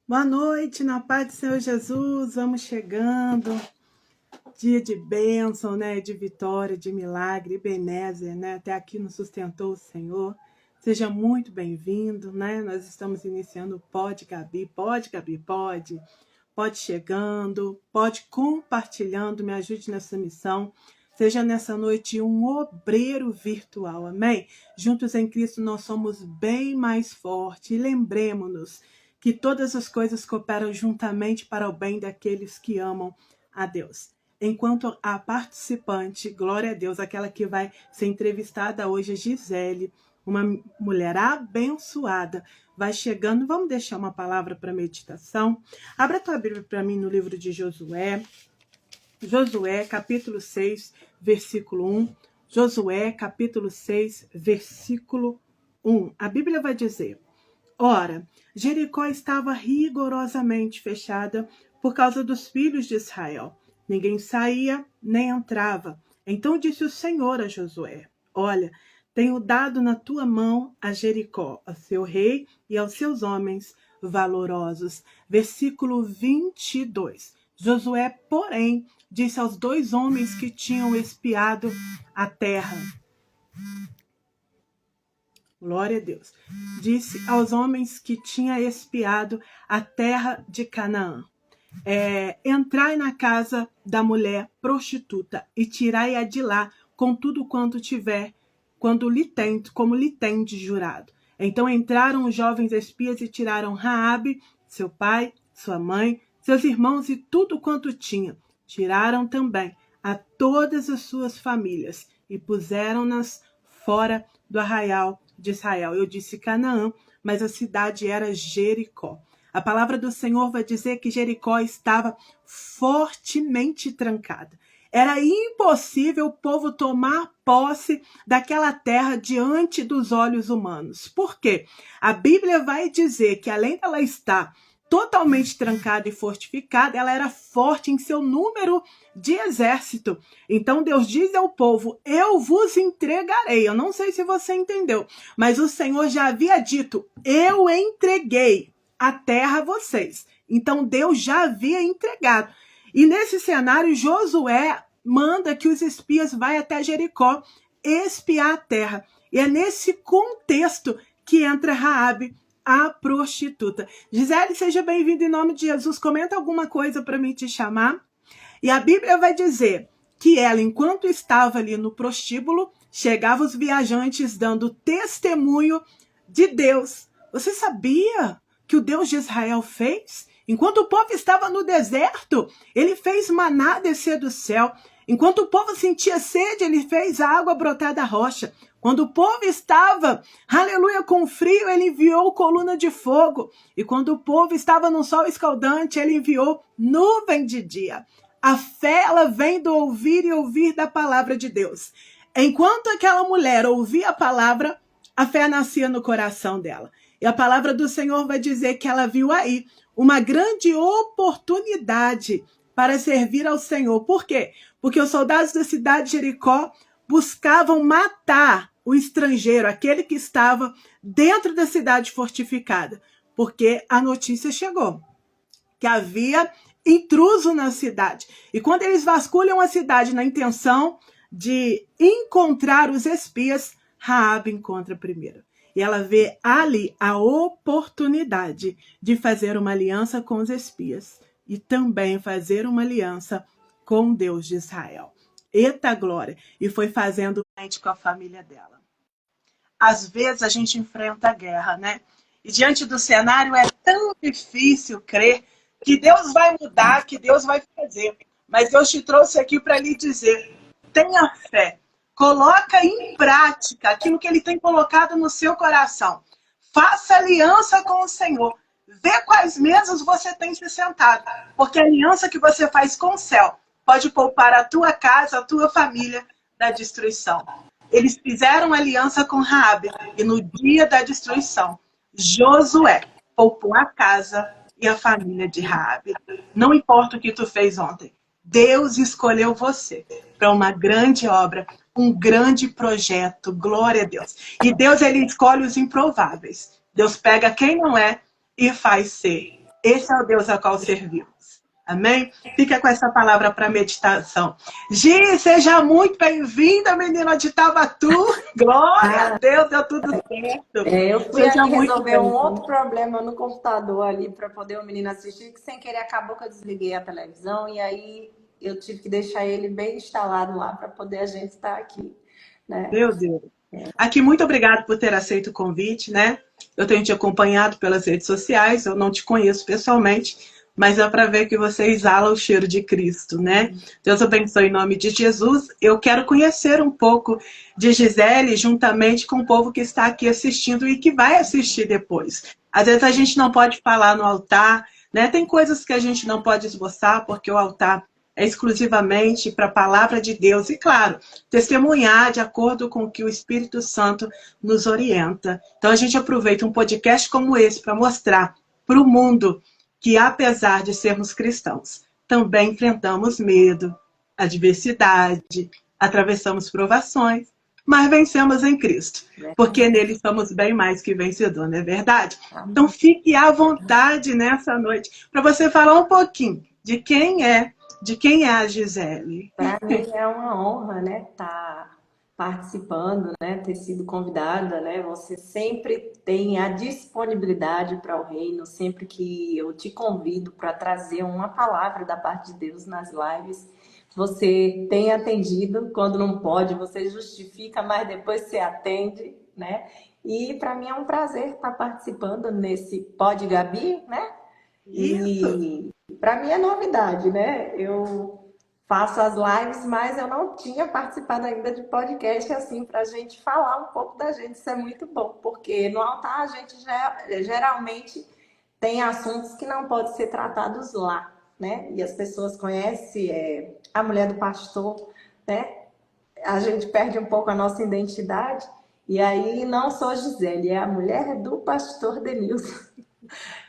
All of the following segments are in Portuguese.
Boa noite, na paz do Senhor Jesus, vamos chegando, dia de bênção, né, de vitória, de milagre, Ebenezer, né, até aqui nos sustentou o Senhor, seja muito bem-vindo, né, nós estamos iniciando o Pode Gabi, pode chegando, pode compartilhando, me ajude nessa missão, seja nessa noite um obreiro virtual, amém? Juntos em Cristo nós somos bem mais fortes e lembremos-nos que todas as coisas cooperam juntamente para o bem daqueles que amam a Deus. Enquanto a participante, glória a Deus, aquela que vai ser entrevistada hoje, Gisele, uma mulher abençoada, vai chegando. Vamos deixar uma palavra para meditação. Abra a tua Bíblia para mim no livro de Josué. Josué, capítulo 6, versículo 1. Josué, capítulo 6, versículo 1. A Bíblia vai dizer: Ora, Jericó estava rigorosamente fechada por causa dos filhos de Israel. Ninguém saía nem entrava. Então disse o Senhor a Josué: Olha, tenho dado na tua mão a Jericó, a seu rei e aos seus homens valorosos. Versículo 22. Josué, porém, disse aos 2 homens que tinham espiado a terra. Glória a Deus. Disse aos homens que tinha espiado a terra de Canaã: entrai na casa da mulher prostituta e tirai-a de lá com tudo quanto tiver, como lhe tende jurado. Então entraram os jovens espias e tiraram Raabe, seu pai, sua mãe, seus irmãos e tudo quanto tinha. Tiraram também a todas as suas famílias e puseram-nas fora do arraial de Israel. Eu disse Canaã, mas a cidade era Jericó. A palavra do Senhor vai dizer que Jericó estava fortemente trancada. Era impossível o povo tomar posse daquela terra diante dos olhos humanos. Por quê? A Bíblia vai dizer que além dela estar totalmente trancada e fortificada, ela era forte em seu número de exército. Então Deus diz ao povo: eu vos entregarei. Eu não sei se você entendeu, mas o Senhor já havia dito: eu entreguei a terra a vocês. Então Deus já havia entregado. E nesse cenário, Josué manda que os espias vão até Jericó espiar a terra. E é nesse contexto que entra Raabe, a prostituta. Gisele, seja bem-vinda em nome de Jesus. Comenta alguma coisa para mim te chamar. E a Bíblia vai dizer que ela, enquanto estava ali no prostíbulo, chegavam os viajantes dando testemunho de Deus. Você sabia que o Deus de Israel fez? Enquanto o povo estava no deserto, ele fez maná descer do céu. Enquanto o povo sentia sede, ele fez a água brotar da rocha. Quando o povo estava, aleluia, com frio, ele enviou coluna de fogo. E quando o povo estava no sol escaldante, ele enviou nuvem de dia. A fé, ela vem do ouvir e ouvir da palavra de Deus. Enquanto aquela mulher ouvia a palavra, a fé nascia no coração dela. E a palavra do Senhor vai dizer que ela viu aí uma grande oportunidade para servir ao Senhor. Por quê? Porque os soldados da cidade de Jericó buscavam matar o estrangeiro, aquele que estava dentro da cidade fortificada, porque a notícia chegou que havia intruso na cidade. E quando eles vasculham a cidade na intenção de encontrar os espias, Raabe encontra primeiro. E ela vê ali a oportunidade de fazer uma aliança com os espias e também fazer uma aliança com Deus de Israel. Eita glória! E foi fazendo frente com a família dela. Às vezes a gente enfrenta a guerra, né? E diante do cenário é tão difícil crer que Deus vai mudar, que Deus vai fazer. Mas Deus te trouxe aqui para lhe dizer: tenha fé. Coloca em prática aquilo que Ele tem colocado no seu coração. Faça aliança com o Senhor. Vê quais mesas você tem se sentado. Porque a aliança que você faz com o céu pode poupar a tua casa, a tua família da destruição. Eles fizeram aliança com Raabe. E no dia da destruição, Josué poupou a casa e a família de Raabe. Não importa o que tu fez ontem. Deus escolheu você para uma grande obra, um grande projeto, glória a Deus. E Deus, ele escolhe os improváveis. Deus pega quem não é e faz ser. Esse é o Deus ao qual servimos. Amém? Fica com essa palavra para meditação. Gi, seja muito bem-vinda, menina de Itaguatu. Glória a Deus, deu tudo certo. Eu fui Seja ali muito resolver um bem-vinda. outro problema no computador ali para poder o menino assistir, que sem querer acabou que eu desliguei a televisão e aí eu tive que deixar ele bem instalado lá para poder a gente estar aqui, né? Meu Deus. Aqui, muito obrigado por ter aceito o convite, né? Eu tenho te acompanhado pelas redes sociais, eu não te conheço pessoalmente, mas é para ver que você exala o cheiro de Cristo, né? Deus abençoe em nome de Jesus. Eu quero conhecer um pouco de Gisele, juntamente com o povo que está aqui assistindo e que vai assistir depois. Às vezes a gente não pode falar no altar, né? Tem coisas que a gente não pode esboçar, porque o altar é exclusivamente para a palavra de Deus. E, claro, testemunhar de acordo com o que o Espírito Santo nos orienta. Então, a gente aproveita um podcast como esse para mostrar para o mundo que, apesar de sermos cristãos, também enfrentamos medo, adversidade, atravessamos provações, mas vencemos em Cristo, porque nele somos bem mais que vencedor, não é verdade? Então, fique à vontade nessa noite para você falar um pouquinho de quem é a Gisele. Para mim é uma honra, né, estar participando, né, ter sido convidada, né? Você sempre tem a disponibilidade para o reino, sempre que eu te convido para trazer uma palavra da parte de Deus nas lives, você tem atendido. Quando não pode, você justifica, mas depois você atende, né? E para mim é um prazer estar participando nesse Pod Gabi, né? Isso. E para mim é novidade, né? Eu faço as lives, mas eu não tinha participado ainda de podcast assim para a gente falar um pouco da gente. Isso é muito bom, porque no altar a gente geralmente tem assuntos que não podem ser tratados lá, né? E as pessoas conhecem a mulher do pastor, né? A gente perde um pouco a nossa identidade. E aí não sou Gisele, é a mulher do pastor Denilson.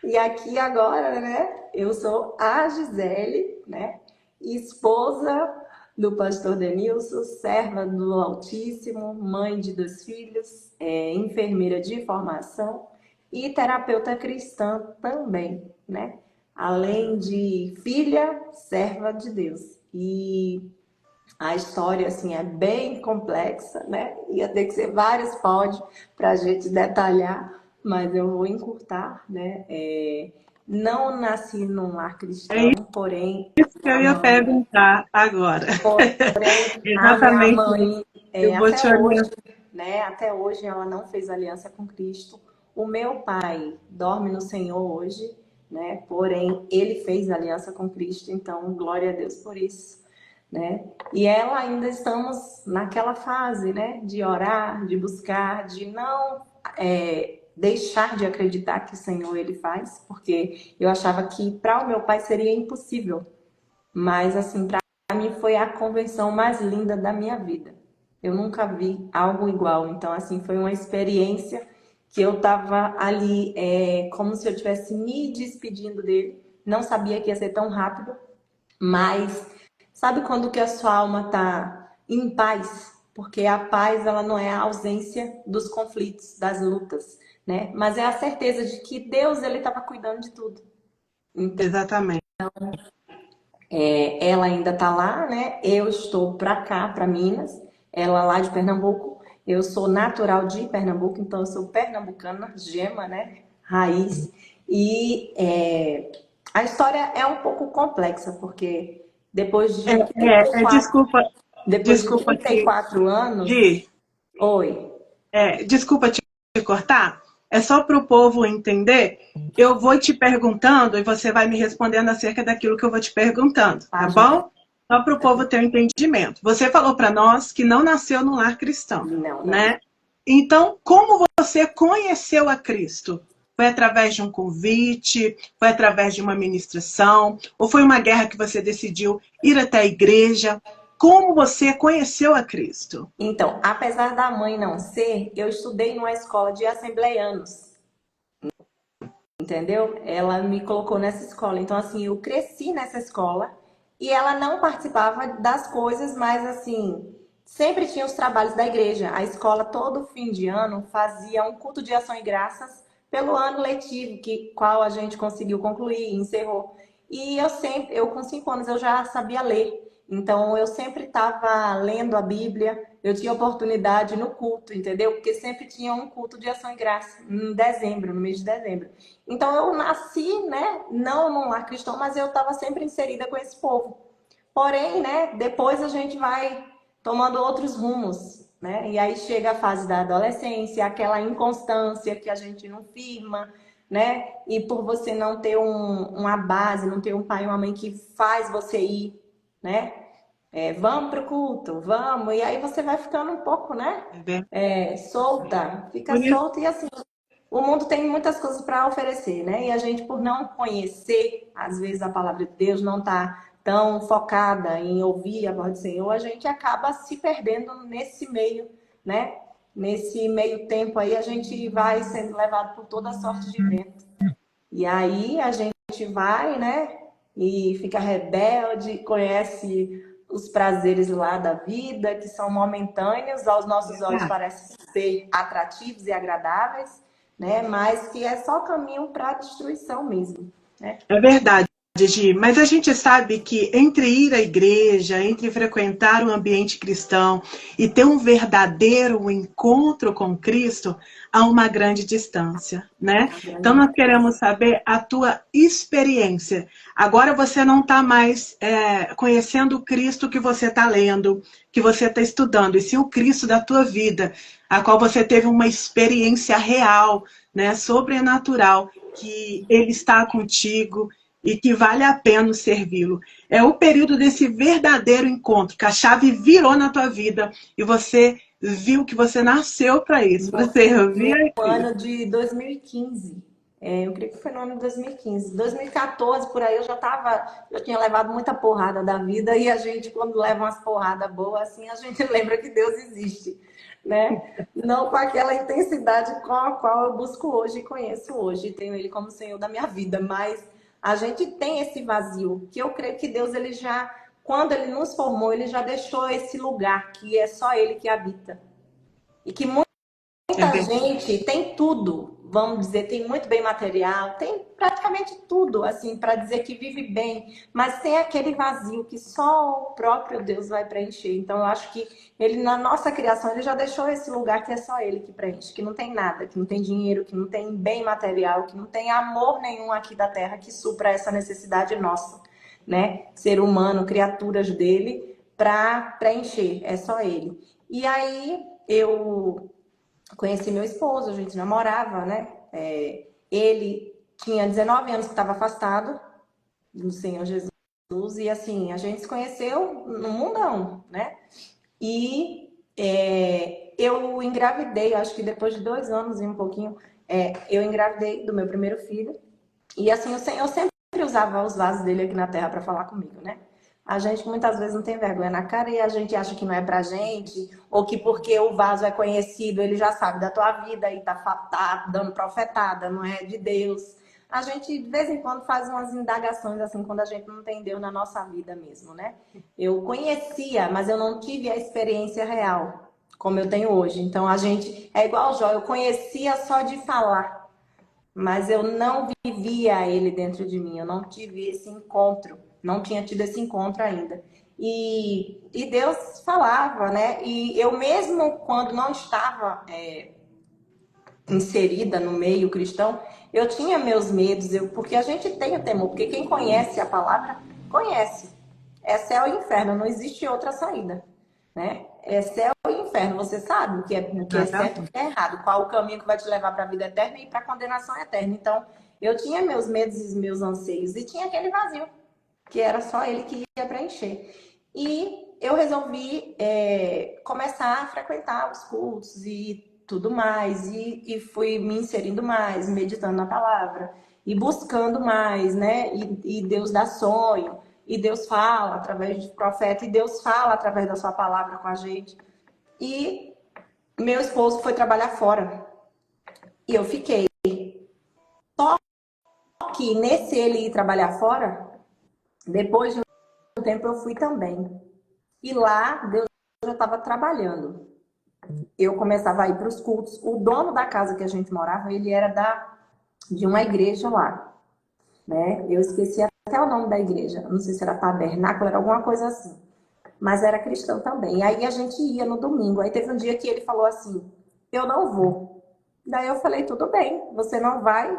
E aqui agora, né, eu sou a Gisele, né, esposa do pastor Denilson, serva do Altíssimo, mãe de 2 filhos, enfermeira de formação e terapeuta cristã também, né? Além de filha, serva de Deus. E a história, assim, é bem complexa, né? Ia ter que ser vários pódios para a gente detalhar, mas eu vou encurtar, né? Não nasci num lar cristão, porém, Isso que eu ia perguntar agora. a minha Exatamente. mãe, Eu vou te até hoje, orientar. né? Até hoje ela não fez aliança com Cristo. O meu pai dorme no Senhor hoje, né? Porém, ele fez aliança com Cristo, então glória a Deus por isso, né? E ela ainda estamos naquela fase, né? De orar, de buscar, de não deixar de acreditar que o Senhor ele faz, porque eu achava que para o meu pai seria impossível, mas assim, para mim foi a convenção mais linda da minha vida. Eu nunca vi algo igual, então assim, foi uma experiência que eu tava ali como se eu estivesse me despedindo dele, não sabia que ia ser tão rápido, mas sabe quando que a sua alma tá em paz? Porque a paz, ela não é a ausência dos conflitos, das lutas, né? Mas é a certeza de que Deus, ele estava cuidando de tudo. Então, Exatamente. ela ainda tá lá, né? Eu estou para cá, para Minas. Ela lá de Pernambuco. Eu sou natural de Pernambuco, então eu sou pernambucana, gema, né? Raiz. E a história é um pouco complexa, porque depois de 34, Desculpa, depois de desculpa que, 34 anos. Gi, Oi. desculpa te cortar. É só para o povo entender. Eu vou te perguntando e você vai me respondendo acerca daquilo que eu vou te perguntando, tá Tá, joia. bom? Só para o povo ter um entendimento. Você falou para nós que não nasceu num lar cristão, Não, não. né? Então, como você conheceu a Cristo? Foi através de um convite? Foi através de uma ministração? Ou foi uma guerra que você decidiu ir até a igreja? Como você conheceu a Cristo? Então, apesar da mãe não ser, eu estudei numa escola de assembleianos, entendeu? Ela me colocou nessa escola. Então, assim, eu cresci nessa escola e ela não participava das coisas, mas, assim, sempre tinha os trabalhos da igreja. A escola, todo fim de ano, fazia um culto de ação e graças pelo ano letivo, qual a gente conseguiu concluir, encerrou. E eu com 5 anos, eu já sabia ler. Então, eu sempre estava lendo a Bíblia, eu tinha oportunidade no culto, entendeu? Porque sempre tinha um culto de ação e graça, em dezembro, no mês de dezembro. Então, eu nasci, né, não num lar cristão, mas eu estava sempre inserida com esse povo. Porém, né, depois a gente vai tomando outros rumos, né? E aí chega a fase da adolescência, aquela inconstância que a gente não firma, né? E por você não ter uma base, não ter um pai e uma mãe que faz você ir, né? Vamos pro culto, vamos. E aí você vai ficando um pouco, né? É verdade. Solta, fica Por isso, solta e assim. O mundo tem muitas coisas para oferecer, né? E a gente, por não conhecer, às vezes, a palavra de Deus, não tá tão focada em ouvir a voz do Senhor, a gente acaba se perdendo nesse meio, né? Nesse meio tempo aí, a gente vai sendo levado por toda sorte de vento. E aí a gente vai, né? E fica rebelde, conhece os prazeres lá da vida, que são momentâneos, aos nossos olhos parecem ser atrativos e agradáveis, né? Mas que é só caminho para a destruição mesmo, né? é verdade, Gi, mas a gente sabe que entre ir à igreja, entre frequentar um ambiente cristão e ter um verdadeiro encontro com Cristo, há uma grande distância, né? A Então grande nós queremos saber a tua experiência. Agora você não está mais conhecendo o Cristo que você está lendo, que você está estudando, e sim o Cristo da tua vida, a qual você teve uma experiência real, né, sobrenatural, que Ele está contigo e que vale a pena servi-lo. É o período desse verdadeiro encontro, que a chave virou na tua vida e você viu que você nasceu para isso, para servir a Cristo. ano de 2015. Eu creio que foi no ano de 2015. 2014, por aí, eu tinha levado muita porrada da vida, e a gente, quando leva umas porradas boas, assim, a gente lembra que Deus existe, né? Não com aquela intensidade com a qual eu busco hoje e conheço hoje, tenho Ele como Senhor da minha vida, mas a gente tem esse vazio, que eu creio que Deus, ele já, quando Ele nos formou, Ele já deixou esse lugar que é só Ele que habita. E que É muita gente tem tudo, vamos dizer, tem muito bem material, tem praticamente tudo, assim, para dizer que vive bem, mas tem aquele vazio que só o próprio Deus vai preencher. Então, eu acho que ele, na nossa criação, ele já deixou esse lugar que é só ele que preenche, que não tem nada, que não tem dinheiro, que não tem bem material, que não tem amor nenhum aqui da terra que supra essa necessidade nossa, né? Ser humano, criaturas dele, para preencher, é só ele. E aí, eu conheci meu esposo, a gente namorava, né? Ele tinha 19 anos que estava afastado do Senhor Jesus. E assim, a gente se conheceu no mundão, né? E eu engravidei, acho que depois de 2 anos e um pouquinho, eu engravidei do meu primeiro filho. E assim, o Senhor sempre usava os vasos dele aqui na terra para falar comigo, né? A gente muitas vezes não tem vergonha na cara e a gente acha que não é pra gente, ou que porque o vaso é conhecido, ele já sabe da tua vida e tá dando profetada, não é de Deus. A gente, de vez em quando, faz umas indagações assim, quando a gente não tem Deus na nossa vida mesmo, né? Eu conhecia, mas eu não tive a experiência real, como eu tenho hoje. Então, a gente, é igual o Jó, eu conhecia só de falar, mas eu não vivia ele dentro de mim, eu não tive esse encontro, não tinha tido esse encontro ainda. E Deus falava, né? E eu mesmo quando não estava inserida no meio cristão, eu tinha meus medos, porque a gente tem o temor, porque quem conhece a palavra, conhece. É céu e inferno, não existe outra saída, né? É céu e inferno, você sabe o que é certo e o que é errado, qual o caminho que vai te levar para a vida eterna e para a condenação eterna. Então, eu tinha meus medos e meus anseios, e tinha aquele vazio, que era só ele que ia preencher. E eu resolvi começar a frequentar os cultos e tudo mais, e fui me inserindo mais, meditando na palavra, e buscando mais, né? E Deus dá sonho, e Deus fala através de profeta, e Deus fala através da sua palavra com a gente. E meu esposo foi trabalhar fora, e eu fiquei. Só que nesse ele ir trabalhar fora, depois de um tempo eu fui também. E lá Deus já estava trabalhando. Eu começava a ir para os cultos. O dono da casa que a gente morava, ele era de uma igreja lá, né? Eu esqueci até o nome da igreja, não sei se era Tabernáculo, era alguma coisa assim, mas era cristão também. E aí a gente ia no domingo. Aí teve um dia que ele falou assim: eu não vou. Daí eu falei: tudo bem, você não vai,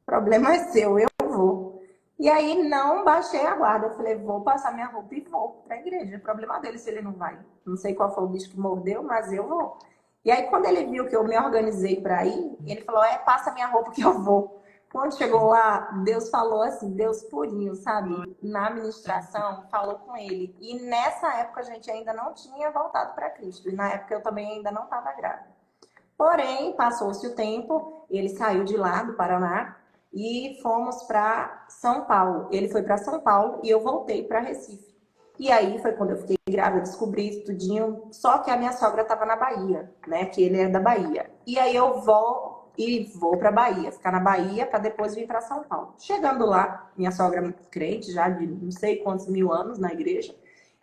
problema é seu, eu vou. E aí não baixei a guarda. Eu falei: vou passar minha roupa e vou para a igreja. É problema dele se ele não vai. Não sei qual foi o bicho que mordeu, mas eu vou. E aí quando ele viu que eu me organizei para ir, ele falou: passa minha roupa que eu vou. Quando chegou lá, Deus falou assim, Deus purinho, sabe? Na ministração, falou com ele. E nessa época a gente ainda não tinha voltado para Cristo. E na época eu também ainda não estava grávida. Porém, passou-se o tempo, ele saiu de lá, do Paraná, e fomos para São Paulo. Ele foi para São Paulo e eu voltei para Recife. E aí foi quando eu fiquei grávida, descobri tudinho. Só que a minha sogra estava na Bahia, né? Que ele é da Bahia. E aí eu vou para Bahia, ficar na Bahia para depois vir para São Paulo. Chegando lá, minha sogra crente, já de não sei quantos mil anos na igreja.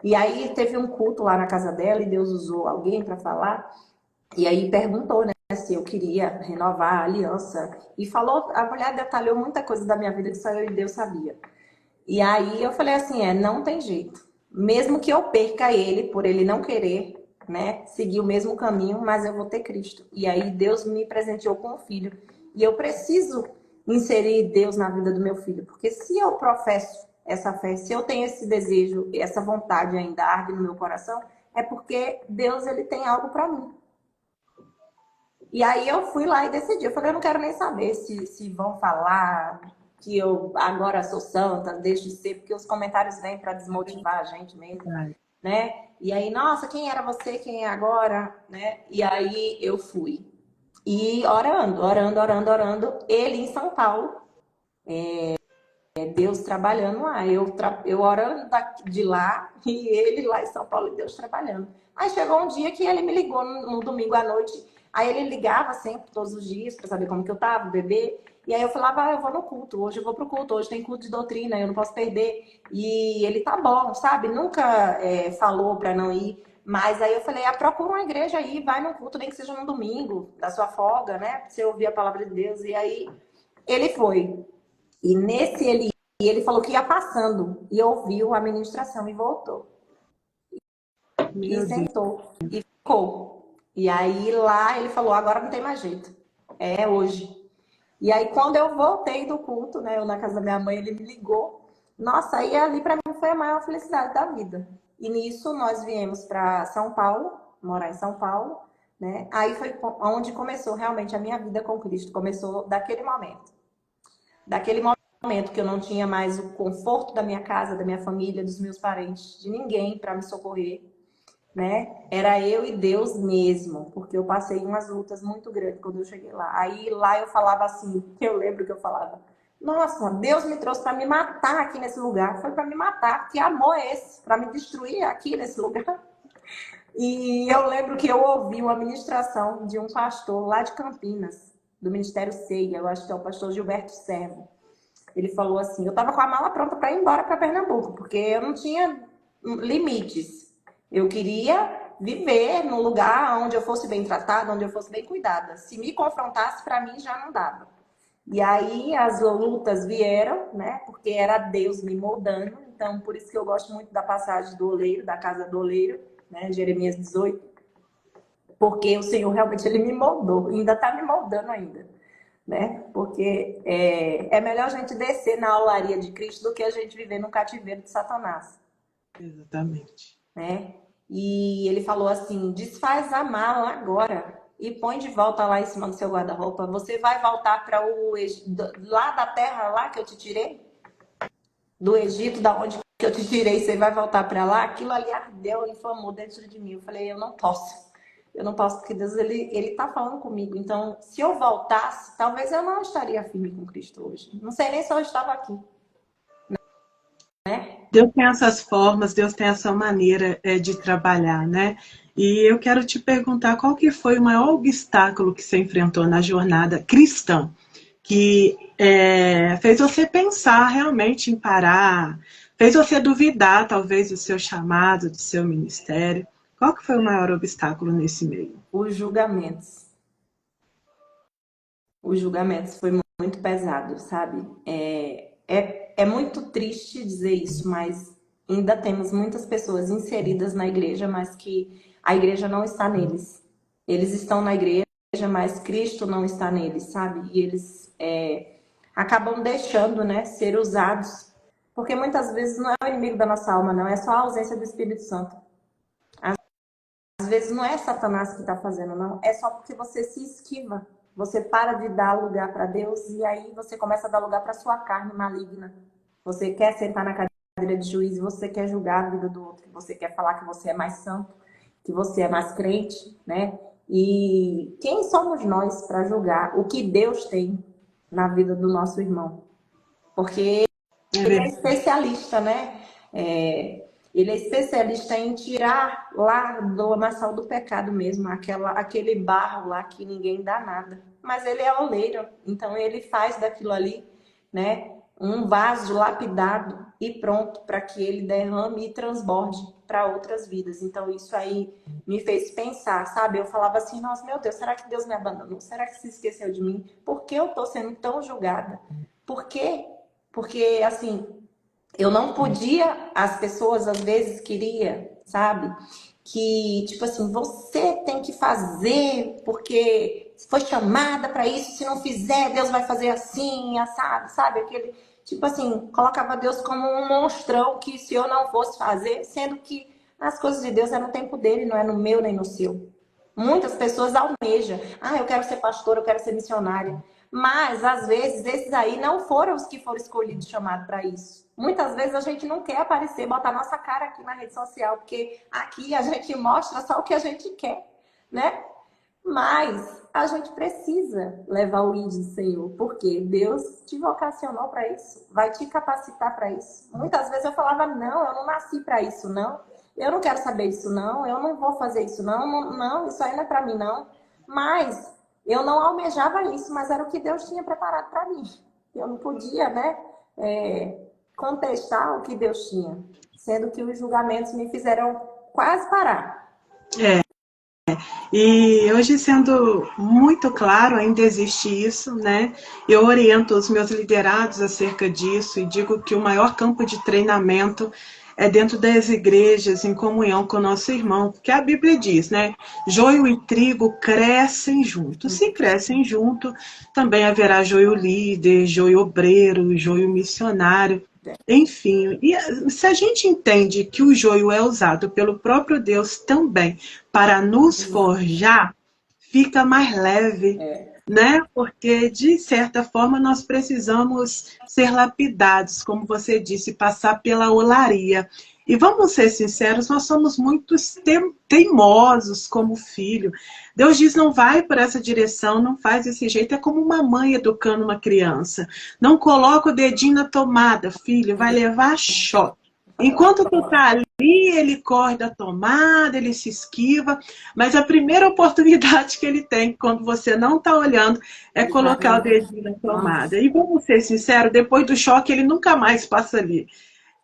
E aí teve um culto lá na casa dela e Deus usou alguém para falar. E aí perguntou, né, se eu queria renovar a aliança. E falou, a mulher detalhou muita coisa da minha vida que só eu e Deus sabia. E aí eu falei assim, não tem jeito. Mesmo que eu perca ele, por ele não querer, né, seguir o mesmo caminho, mas eu vou ter Cristo. E aí Deus me presenteou com um filho. E eu preciso inserir Deus na vida do meu filho. Porque se eu professo essa fé, se eu tenho esse desejo, essa vontade ainda arde no meu coração, é porque Deus ele tem algo para mim. E aí eu fui lá e decidi. Eu falei: eu não quero nem saber se vão falar que eu agora sou santa, deixo de ser, porque os comentários vêm para desmotivar a gente mesmo, né? E aí, nossa, quem era você, quem é agora, né? E aí eu fui. E orando, orando, orando, orando. Ele em São Paulo, Deus trabalhando lá. Eu orando de lá e ele lá em São Paulo e Deus trabalhando. Aí chegou um dia que ele me ligou no domingo à noite. Aí ele ligava sempre, todos os dias, para saber como que eu tava, o bebê. E aí eu falava: eu vou no culto, hoje eu vou pro culto, hoje tem culto de doutrina, eu não posso perder. E ele: tá bom, sabe? Nunca falou para não ir. Mas aí eu falei: procura uma igreja aí, vai no culto, nem que seja no domingo, da sua folga, né? Pra você ouvir a palavra de Deus. E aí ele foi. E nesse ele falou que ia passando e ouviu a ministração e voltou. E Meu Deus. sentou e ficou. E aí lá ele falou: agora não tem mais jeito. É hoje. E aí quando eu voltei do culto, né, eu na casa da minha mãe, ele me ligou. Nossa, aí ali para mim foi a maior felicidade da vida. E nisso nós viemos para São Paulo, morar em São Paulo, né? Aí foi onde começou realmente a minha vida com Cristo. Começou daquele momento. Daquele momento que eu não tinha mais o conforto da minha casa, da minha família, dos meus parentes, de ninguém para me socorrer, né? Era eu e Deus mesmo, porque eu passei umas lutas muito grandes quando eu cheguei lá. Aí lá eu falava assim, eu lembro que eu falava: nossa, Deus me trouxe para me matar aqui nesse lugar. Foi para me matar. Que amor é esse? Para me destruir aqui nesse lugar? E eu lembro que eu ouvi uma ministração de um pastor lá de Campinas, do Ministério Ceia, eu acho que é o pastor Gilberto Servo. Ele falou assim: eu estava com a mala pronta para ir embora para Pernambuco, porque eu não tinha limites. Eu queria viver num lugar onde eu fosse bem tratada, onde eu fosse bem cuidada. Se me confrontasse, para mim já não dava. E aí as lutas vieram, né? Porque era Deus me moldando. Então, por isso que eu gosto muito da passagem do oleiro, da casa do oleiro, né? Jeremias 18. Porque o Senhor realmente ele me moldou, ainda está me moldando ainda. Né? Porque é melhor a gente descer na aularia de Cristo do que a gente viver no cativeiro de Satanás. Exatamente. Né? E ele falou assim: desfaz a mala agora e põe de volta lá em cima do seu guarda-roupa. Você vai voltar para lá da terra lá que eu te tirei? Do Egito, da onde que eu te tirei, você vai voltar para lá? Aquilo ali ardeu, inflamou dentro de mim. Eu falei: eu não posso. Eu não posso, porque Deus, ele tá falando comigo. Então, se eu voltasse, talvez eu não estaria firme com Cristo hoje. Não sei nem se eu estava aqui. Né? Deus tem essas formas, Deus tem essa maneira de trabalhar, né? E eu quero te perguntar qual que foi o maior obstáculo que você enfrentou na jornada cristã, que fez você pensar realmente em parar, fez você duvidar, talvez, do seu chamado, do seu ministério. Qual que foi o maior obstáculo nesse meio? Os julgamentos. Os julgamentos foi muito pesado, sabe? É muito triste dizer isso, mas ainda temos muitas pessoas inseridas na igreja, mas que a igreja não está neles. Eles estão na igreja, mas Cristo não está neles, sabe? E eles acabam deixando, né, ser usados. Porque muitas vezes não é o inimigo da nossa alma, não. É só a ausência do Espírito Santo. Às vezes não é Satanás que está fazendo, não. É só porque você se esquiva. Você para de dar lugar para Deus e aí você começa a dar lugar para sua carne maligna. Você quer sentar na cadeira de juiz, você quer julgar a vida do outro, você quer falar que você é mais santo, que você é mais crente, né? E quem somos nós para julgar o que Deus tem na vida do nosso irmão? Porque ele é especialista, né? Ele é especialista em tirar lá do lamaçal do pecado mesmo, aquele barro lá que ninguém dá nada. Mas ele é oleiro, então ele faz daquilo ali, né, um vaso lapidado e pronto para que ele derrame e transborde para outras vidas. Então isso aí me fez pensar, sabe? Eu falava assim, nossa, meu Deus, será que Deus me abandonou? Será que se esqueceu de mim? Por que eu estou sendo tão julgada? Por quê? Porque, assim, eu não podia, as pessoas às vezes queria, sabe? Que, tipo assim, você tem que fazer porque foi chamada para isso, se não fizer, Deus vai fazer assim, assado, sabe? Aquele, tipo assim, colocava Deus como um monstrão que se eu não fosse fazer, sendo que as coisas de Deus é no tempo dele, não é no meu nem no seu. Muitas pessoas almejam, eu quero ser pastora, eu quero ser missionária. Mas, às vezes, esses aí não foram os que foram escolhidos, chamados para isso. Muitas vezes a gente não quer aparecer, botar nossa cara aqui na rede social, porque aqui a gente mostra só o que a gente quer, né? Mas a gente precisa levar o ID do Senhor, porque Deus te vocacionou para isso, vai te capacitar para isso. Muitas vezes eu falava, não, eu não nasci para isso, não. Eu não quero saber disso, não. Eu não vou fazer isso, não, isso aí não é para mim, não. Mas eu não almejava isso, mas era o que Deus tinha preparado para mim. Eu não podia, né, contestar o que Deus tinha, sendo que os julgamentos me fizeram quase parar. E hoje, sendo muito claro, ainda existe isso, né? Eu oriento os meus liderados acerca disso e digo que o maior campo de treinamento é dentro das igrejas, em comunhão com o nosso irmão, porque a Bíblia diz, né? Joio e trigo crescem juntos. Se crescem junto, também haverá joio líder, joio obreiro, joio missionário. Enfim, e se a gente entende que o joio é usado pelo próprio Deus também para nos forjar, fica mais leve, né? Porque, de certa forma, nós precisamos ser lapidados, como você disse, passar pela olaria. E vamos ser sinceros, nós somos muito teimosos como filho. Deus diz, não vai por essa direção, não faz desse jeito. É como uma mãe educando uma criança. Não coloca o dedinho na tomada, filho, vai levar choque. Enquanto tu tá ali, ele corre da tomada, ele se esquiva, mas a primeira oportunidade que ele tem, quando você não está olhando, é colocar o dedinho na tomada. E vamos ser sinceros, depois do choque, ele nunca mais passa ali.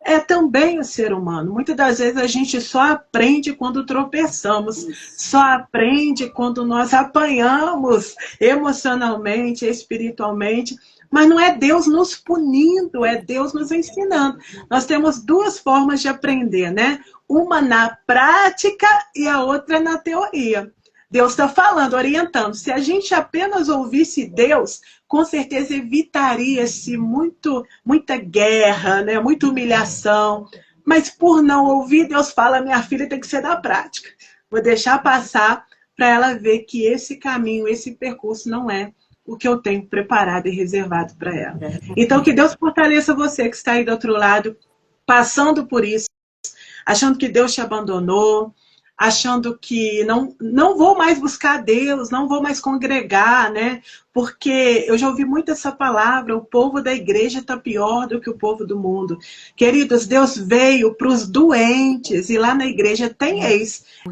É também o ser humano. Muitas das vezes a gente só aprende quando tropeçamos, só aprende quando nós apanhamos emocionalmente, espiritualmente, mas não é Deus nos punindo, é Deus nos ensinando. Nós temos duas formas de aprender, né? Uma na prática e a outra na teoria. Deus está falando, orientando. Se a gente apenas ouvisse Deus, com certeza evitaria-se muita guerra, né? Muita humilhação. Mas por não ouvir, Deus fala, minha filha tem que ser da prática. Vou deixar passar para ela ver que esse caminho, esse percurso não é o que eu tenho preparado e reservado para ela. Então, que Deus fortaleça você que está aí do outro lado, passando por isso, achando que Deus te abandonou, achando que não vou mais buscar Deus, não vou mais congregar, né? Porque eu já ouvi muito essa palavra, o povo da igreja está pior do que o povo do mundo. Queridos, Deus veio para os doentes, e lá na igreja tem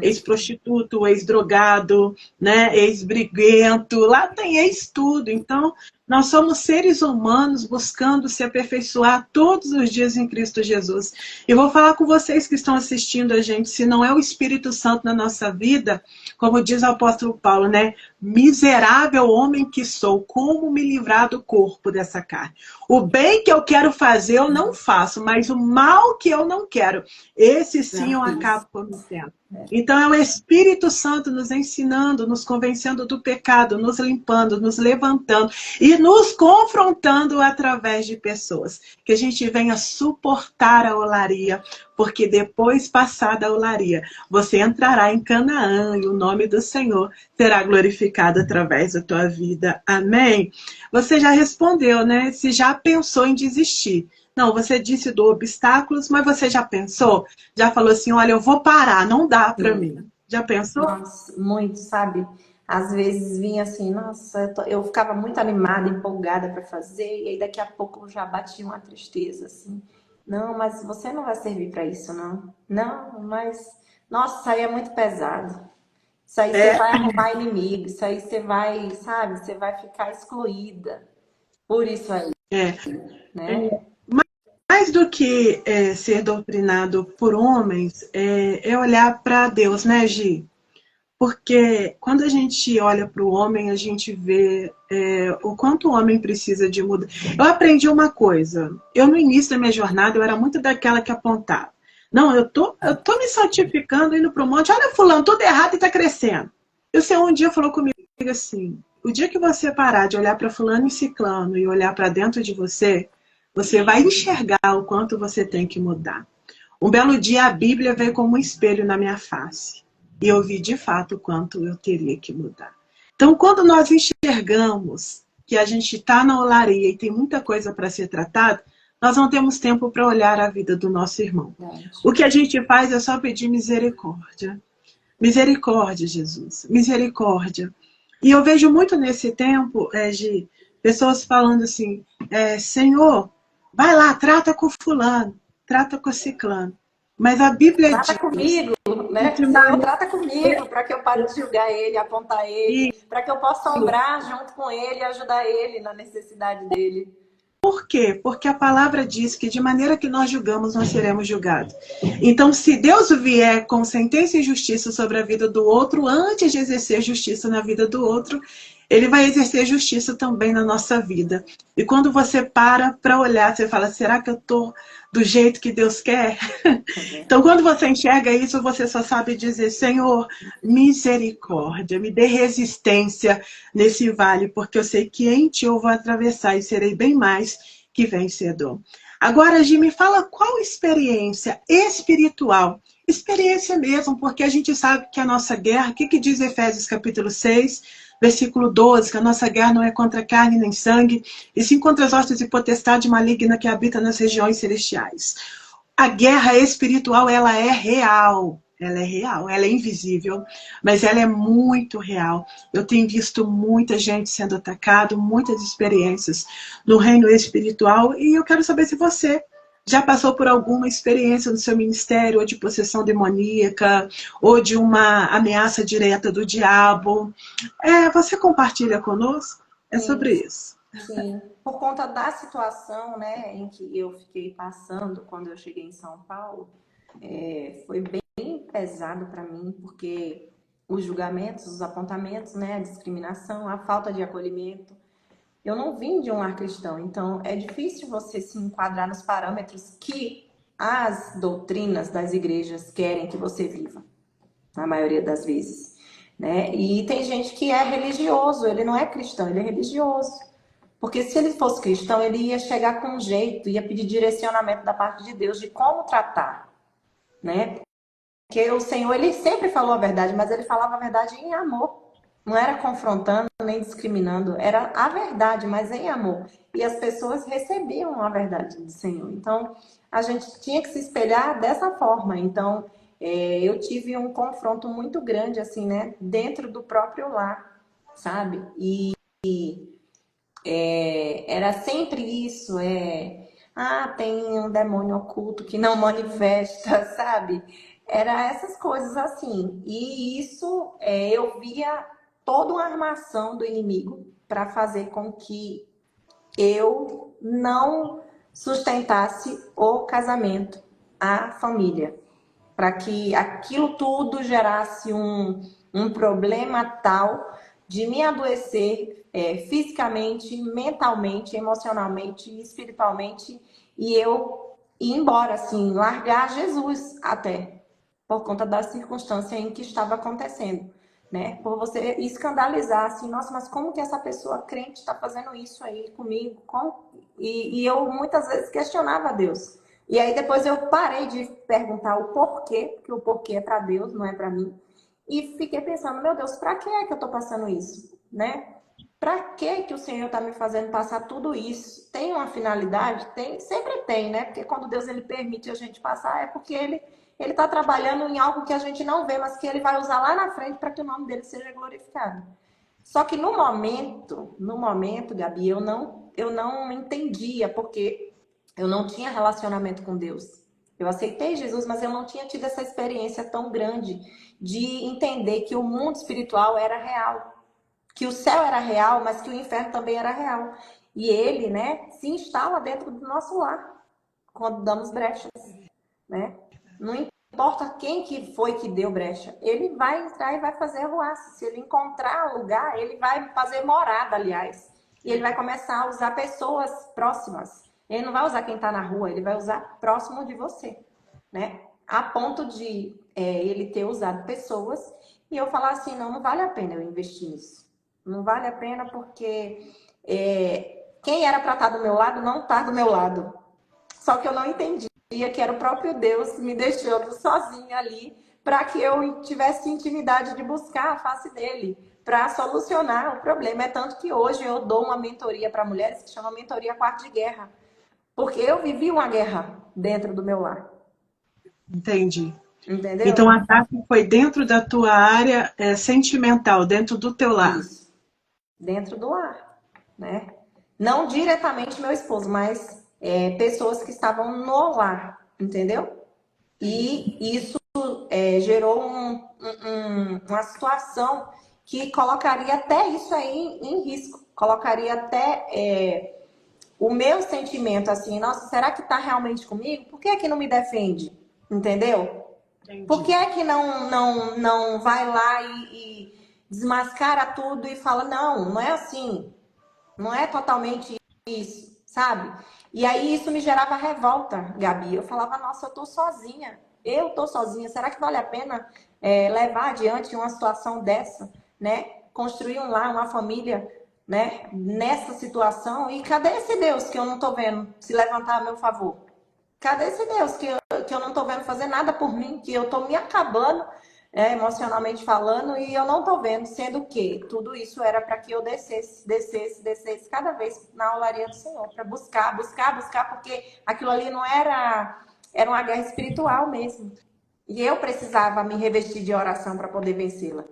ex-prostituto, ex-drogado, né? Ex-briguento, lá tem ex-tudo. Então, nós somos seres humanos buscando se aperfeiçoar todos os dias em Cristo Jesus. E vou falar com vocês que estão assistindo a gente, se não é o Espírito Santo na nossa vida, como diz o apóstolo Paulo, né? Miserável homem que sou, como me livrar do corpo dessa carne. O bem que eu quero fazer eu não faço, mas o mal que eu não quero, esse sim Já eu fiz. acabo cometendo. Então é o Espírito Santo nos ensinando, nos convencendo do pecado, nos limpando, nos levantando e nos confrontando através de pessoas. Que a gente venha suportar a olaria, porque depois, passada a olaria, você entrará em Canaã e o nome do Senhor será glorificado através da tua vida. Amém? Você já respondeu, né? Se já pensou em desistir. Não, você disse do obstáculos, mas você já pensou? Já falou assim, olha, eu vou parar, não dá para Sim. mim. Já pensou? Nossa, muito, sabe? Às vezes vinha assim, nossa, eu ficava muito animada, empolgada para fazer, e aí daqui a pouco já batia uma tristeza, assim. Não, mas você não vai servir para isso, não. Não, mas, nossa, isso aí é muito pesado. Isso aí você É, vai arrumar inimigo, isso aí você vai, sabe, você vai ficar excluída por isso aí, é. né? Mais do que ser doutrinado por homens, é olhar para Deus, né, Gi? Porque quando a gente olha para o homem, a gente vê o quanto o homem precisa de mudar. Eu aprendi uma coisa. Eu, no início da minha jornada, eu era muito daquela que apontava. Não, eu tô me santificando, indo para o monte. Olha, fulano, tudo errado e está crescendo. E o Senhor um dia falou comigo assim, o dia que você parar de olhar para fulano e ciclano e olhar para dentro de você, você vai enxergar o quanto você tem que mudar. Um belo dia a Bíblia veio como um espelho na minha face. E eu vi de fato o quanto eu teria que mudar. Então, quando nós enxergamos que a gente está na olaria e tem muita coisa para ser tratada, nós não temos tempo para olhar a vida do nosso irmão. Verdade. O que a gente faz é só pedir misericórdia. Misericórdia, Jesus. Misericórdia. E eu vejo muito nesse tempo, de pessoas falando assim, Senhor, vai lá, trata com fulano, trata com ciclano. Mas a Bíblia Trata diz comigo, que né? de Senhor, maneira trata comigo para que eu pare de julgar ele, apontar ele, para que eu possa orar junto com ele e ajudar ele na necessidade dele. Por quê? Porque a palavra diz que de maneira que nós julgamos, nós seremos julgados. Então, se Deus vier com sentença e justiça sobre a vida do outro, antes de exercer justiça na vida do outro, ele vai exercer justiça também na nossa vida. E quando você para olhar, você fala, será que eu estou do jeito que Deus quer? Então, quando você enxerga isso, você só sabe dizer, Senhor, misericórdia, me dê resistência nesse vale, porque eu sei que em ti eu vou atravessar e serei bem mais que vencedor. Agora, Gi, me fala qual experiência espiritual, experiência mesmo, porque a gente sabe que a nossa guerra, o que diz Efésios capítulo 6, versículo 12, que a nossa guerra não é contra carne nem sangue, e sim contra as hostes e potestade maligna que habita nas regiões celestiais. A guerra espiritual, ela é real. Ela é real, ela é invisível, mas ela é muito real. Eu tenho visto muita gente sendo atacada, muitas experiências no reino espiritual, e eu quero saber se você já passou por alguma experiência no seu ministério, ou de possessão demoníaca, ou de uma ameaça direta do diabo. Você compartilha conosco? É Sim, sobre isso. sim. Por conta da situação, né, em que eu fiquei passando quando eu cheguei em São Paulo, foi bem pesado para mim, porque os julgamentos, os apontamentos, né, a discriminação, a falta de acolhimento. Eu não vim de um lar cristão, então é difícil você se enquadrar nos parâmetros que as doutrinas das igrejas querem que você viva, na maioria das vezes, né? E tem gente que é religioso, ele não é cristão, ele é religioso. Porque se ele fosse cristão, ele ia chegar com um jeito, ia pedir direcionamento da parte de Deus de como tratar, né? Porque o Senhor, ele sempre falou a verdade, mas ele falava a verdade em amor. Não era confrontando nem discriminando, era a verdade, mas em amor. E as pessoas recebiam a verdade do Senhor. Então, a gente tinha que se espelhar dessa forma. Então, eu tive um confronto muito grande, assim, né? Dentro do próprio lar, sabe? E era sempre isso, tem um demônio oculto que não manifesta, sabe? Era essas coisas assim. E isso, eu via toda uma armação do inimigo para fazer com que eu não sustentasse o casamento, a família, para que aquilo tudo gerasse um problema tal de me adoecer fisicamente, mentalmente, emocionalmente, espiritualmente, e eu ir embora, assim, largar Jesus até, por conta da circunstância em que estava acontecendo, né? Por você escandalizar, assim, nossa, mas como que essa pessoa crente está fazendo isso aí comigo? E eu muitas vezes questionava Deus. E aí depois eu parei de perguntar o porquê, porque o porquê é para Deus, não é para mim. E fiquei pensando, meu Deus, para que é que eu tô passando isso, né? Para que que o Senhor está me fazendo passar tudo isso? Tem uma finalidade? Tem, sempre tem, né? Porque quando Deus ele permite a gente passar, é porque ele está trabalhando em algo que a gente não vê, mas que ele vai usar lá na frente para que o nome dele seja glorificado. Só que no momento, Gabi, eu não entendia, porque eu não tinha relacionamento com Deus. Eu aceitei Jesus, mas eu não tinha tido essa experiência tão grande de entender que o mundo espiritual era real, que o céu era real, mas que o inferno também era real. E ele, né, se instala dentro do nosso lar quando damos brechas, né? Não importa quem que foi que deu brecha, ele vai entrar e vai fazer arruaça. Se ele encontrar lugar, ele vai fazer morada, aliás. E ele vai começar a usar pessoas próximas. Ele não vai usar quem está na rua, ele vai usar próximo de você, né? A ponto de ele ter usado pessoas e eu falar assim, não, não vale a pena eu investir nisso. Não vale a pena porque quem era para estar do meu lado não está do meu lado. Só que eu não entendia que era o próprio Deus me deixando sozinha ali para que eu tivesse intimidade de buscar a face dele para solucionar o problema. É tanto que hoje eu dou uma mentoria para mulheres que chama Mentoria Quarto de Guerra. Porque eu vivi uma guerra dentro do meu lar. Entendi. Então, o Entendeu? ataque foi dentro da tua área sentimental, dentro do teu lar. Isso. Dentro do lar, né? Não diretamente meu esposo, mas pessoas que estavam no lar, entendeu? E isso gerou uma situação que colocaria até isso aí em risco. Colocaria até o meu sentimento assim, nossa, será que tá realmente comigo? Por que é que não me defende? Entendeu? Por que Entendi. é que não vai lá e desmascara tudo e fala, não, não é assim, não é totalmente isso, sabe? E aí isso me gerava revolta, Gabi. Eu falava, nossa, eu tô sozinha, será que vale a pena levar adiante uma situação dessa, né? Construir um lar, uma família, né? Nessa situação, e cadê esse Deus que eu não tô vendo se levantar a meu favor? Cadê esse Deus que eu não tô vendo fazer nada por mim, que eu tô me acabando, emocionalmente falando, e eu não tô vendo, sendo que tudo isso era para que eu descesse cada vez na olaria do Senhor, para buscar, porque aquilo ali não era uma guerra espiritual mesmo. E eu precisava me revestir de oração para poder vencê-la.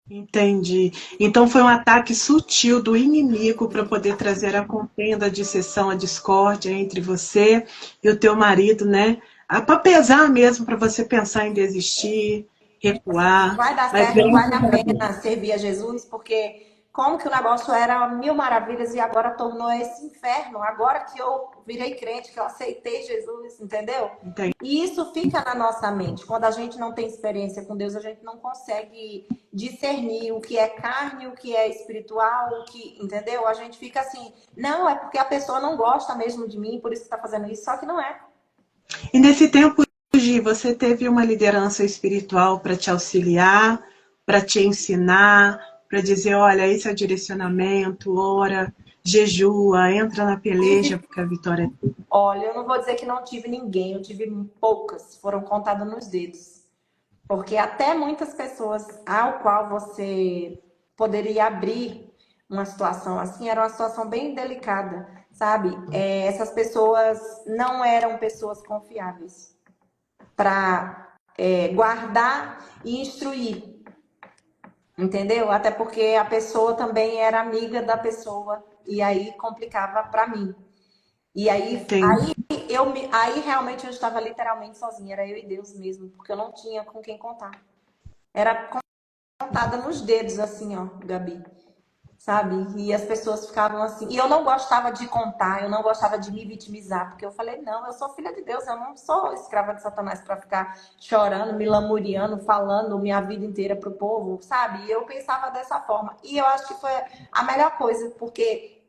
Entendi. Então foi um ataque sutil do inimigo para poder trazer a contenda, a disseção, a discórdia entre você e o teu marido, né? Para pesar mesmo, para você pensar em desistir, recuar. Vai dar Mas certo, vale graças a a Deus. pena servir a Jesus, porque como que o negócio era mil maravilhas e agora tornou esse inferno, agora que eu virei crente, que eu aceitei Jesus, entendeu? Entendi. E isso fica na nossa mente. Quando a gente não tem experiência com Deus, a gente não consegue discernir o que é carne, o que é espiritual, o que, entendeu? A gente fica assim, não, é porque a pessoa não gosta mesmo de mim, por isso que está fazendo isso, só que não é. E nesse tempo, Gi, você teve uma liderança espiritual para te auxiliar, para te ensinar, para dizer, olha, esse é o direcionamento, ora, jejua, entra na peleja, Tive porque a vitória é tua. Olha, eu não vou dizer que não tive ninguém, eu tive poucas, foram contadas nos dedos. Porque até muitas pessoas ao qual você poderia abrir uma situação assim, era uma situação bem delicada, sabe? Essas pessoas não eram pessoas confiáveis para guardar e instruir, entendeu? Até porque a pessoa também era amiga da pessoa e aí complicava para mim. E Entende? aí realmente eu estava literalmente sozinha, era eu e Deus mesmo, porque eu não tinha com quem contar. Era contada nos dedos, assim, ó, Gabi. sabe? E as pessoas ficavam assim. E eu não gostava de contar, eu não gostava de me vitimizar, porque eu falei, não, eu sou filha de Deus, eu não sou escrava de Satanás para ficar chorando, me lamuriando, falando minha vida inteira pro povo, sabe? E eu pensava dessa forma. E eu acho que foi a melhor coisa, porque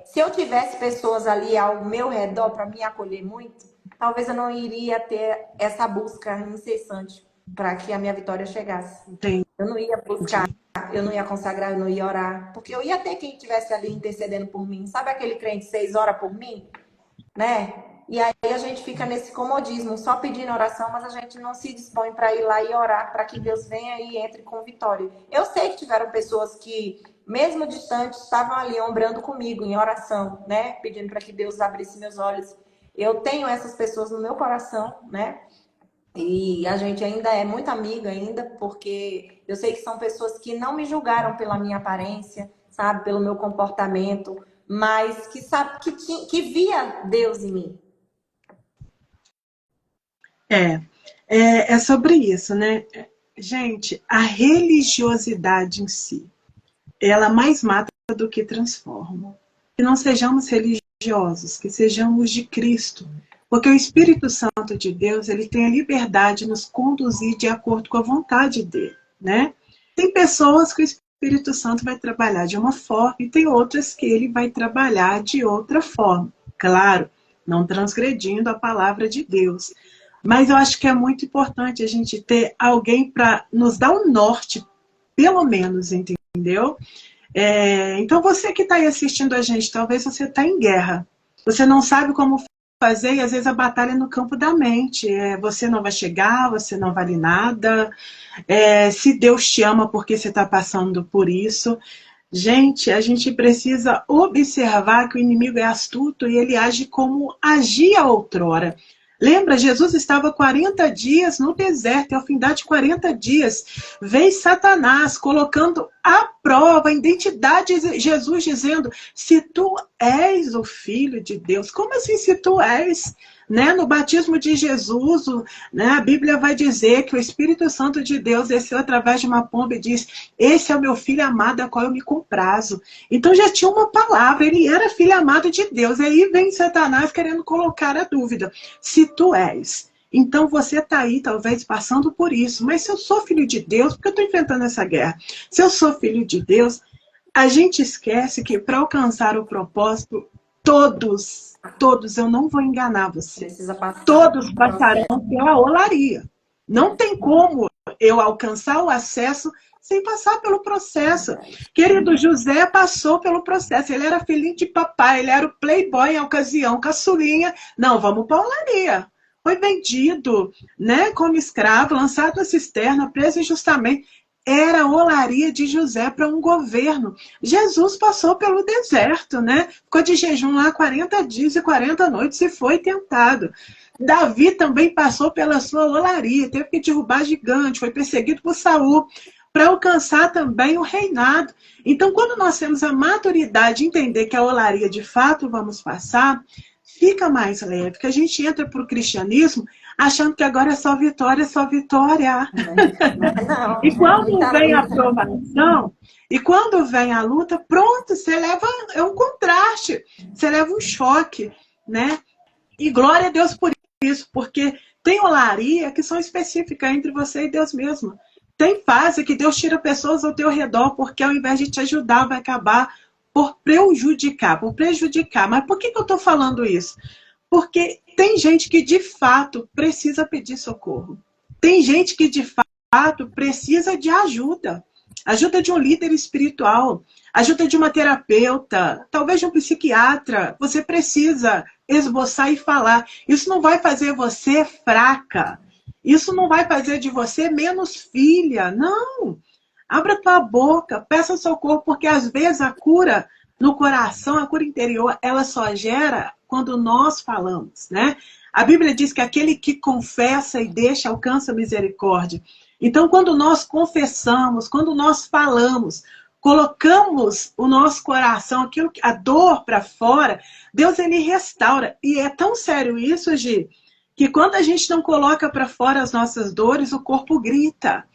se eu tivesse pessoas ali ao meu redor para me acolher muito, talvez eu não iria ter essa busca incessante para que a minha vitória chegasse. Entendi. Eu não ia buscar, eu não ia consagrar, eu não ia orar, porque eu ia ter quem estivesse ali intercedendo por mim. Sabe aquele crente 6 horas por mim, né? E aí a gente fica nesse comodismo, só pedindo oração, mas a gente não se dispõe para ir lá e orar para que Deus venha e entre com vitória. Eu sei que tiveram pessoas que, mesmo distantes, estavam ali ombrando comigo em oração, né? Pedindo para que Deus abrisse meus olhos. Eu tenho essas pessoas no meu coração, né? E a gente ainda é muito amiga ainda, porque eu sei que são pessoas que não me julgaram pela minha aparência, sabe, pelo meu comportamento, mas que sabe que via Deus em mim. É, é sobre isso, né? Gente, a religiosidade em si, ela mais mata do que transforma. Que não sejamos religiosos, que sejamos de Cristo. Porque o Espírito Santo de Deus, ele tem a liberdade de nos conduzir de acordo com a vontade dele, né? Tem pessoas que o Espírito Santo vai trabalhar de uma forma e tem outras que ele vai trabalhar de outra forma. Claro, não transgredindo a palavra de Deus. Mas eu acho que é muito importante a gente ter alguém para nos dar um norte, pelo menos, entendeu? Então você que está aí assistindo a gente, talvez você está em guerra. Você não sabe como fazer e às vezes a batalha é no campo da mente. Você não vai chegar, você não vale nada. Se Deus te ama porque você está passando por isso. Gente, a gente precisa observar que o inimigo é astuto e ele age como agia outrora. Lembra, Jesus estava 40 dias no deserto, e ao fim de 40 dias, veio Satanás colocando à prova a identidade de Jesus, dizendo, se tu és o Filho de Deus, como assim se tu és? Né? No batismo de Jesus, né, a Bíblia vai dizer que o Espírito Santo de Deus desceu através de uma pomba e diz, esse é o meu filho amado, a qual eu me comprazo. Então já tinha uma palavra, ele era filho amado de Deus. E aí vem Satanás querendo colocar a dúvida, se tu és. Então você está aí, talvez, passando por isso. Mas se eu sou filho de Deus, por que eu estou enfrentando essa guerra? Se eu sou filho de Deus, a gente esquece que para alcançar o propósito, todos, eu não vou enganar você, todos passarão pela olaria. Não tem como eu alcançar o acesso sem passar pelo processo. Querido, José passou pelo processo. Ele era filhinho de papai, ele era o playboy em ocasião, caçulinha. Não, vamos para a olaria. Foi vendido, né, como escravo, lançado na cisterna, preso injustamente. Era a olaria de José para um governo. Jesus passou pelo deserto, né? Ficou de jejum lá 40 dias e 40 noites e foi tentado. Davi também passou pela sua olaria, teve que derrubar gigante, foi perseguido por Saul, para alcançar também o reinado. Então, quando nós temos a maturidade de entender que a olaria de fato vamos passar, fica mais leve, porque a gente entra para o cristianismo achando que agora é só vitória, é só vitória. Não, E quando vem a luta. provação, e quando vem a luta, pronto, você leva, é um contraste, você leva um choque, né? E glória a Deus por isso, porque tem olaria que são específicas entre você e Deus mesmo. Tem fase que Deus tira pessoas ao teu redor, porque ao invés de te ajudar, vai acabar por prejudicar, Mas por que eu estou falando isso? Porque tem gente que de fato precisa pedir socorro. Tem gente que de fato precisa de ajuda. Ajuda de um líder espiritual, ajuda de uma terapeuta, talvez de um psiquiatra. Você precisa esboçar e falar. Isso não vai fazer você fraca. Isso não vai fazer de você menos filha. Não. Abra tua boca, peça socorro, porque às vezes a cura no coração, a cura interior, ela só gera quando nós falamos, né? A Bíblia diz que aquele que confessa e deixa alcança misericórdia. Então, quando nós confessamos, quando nós falamos, colocamos o nosso coração, aquilo, a dor para fora, Deus ele restaura. E é tão sério isso, Gi, que quando a gente não coloca para fora as nossas dores, o corpo grita.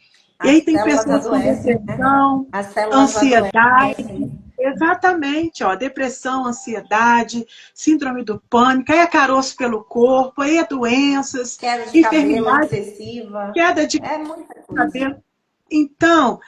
E aí As tem células pessoas com adoecem, né? depressão, As células ansiedade. adoecem. Exatamente, ó, depressão, ansiedade, síndrome do pânico, aí é caroço pelo corpo, aí é doenças, Queda de cabelo enfermidade, excessiva. queda de É muita coisa. cabelo. Então,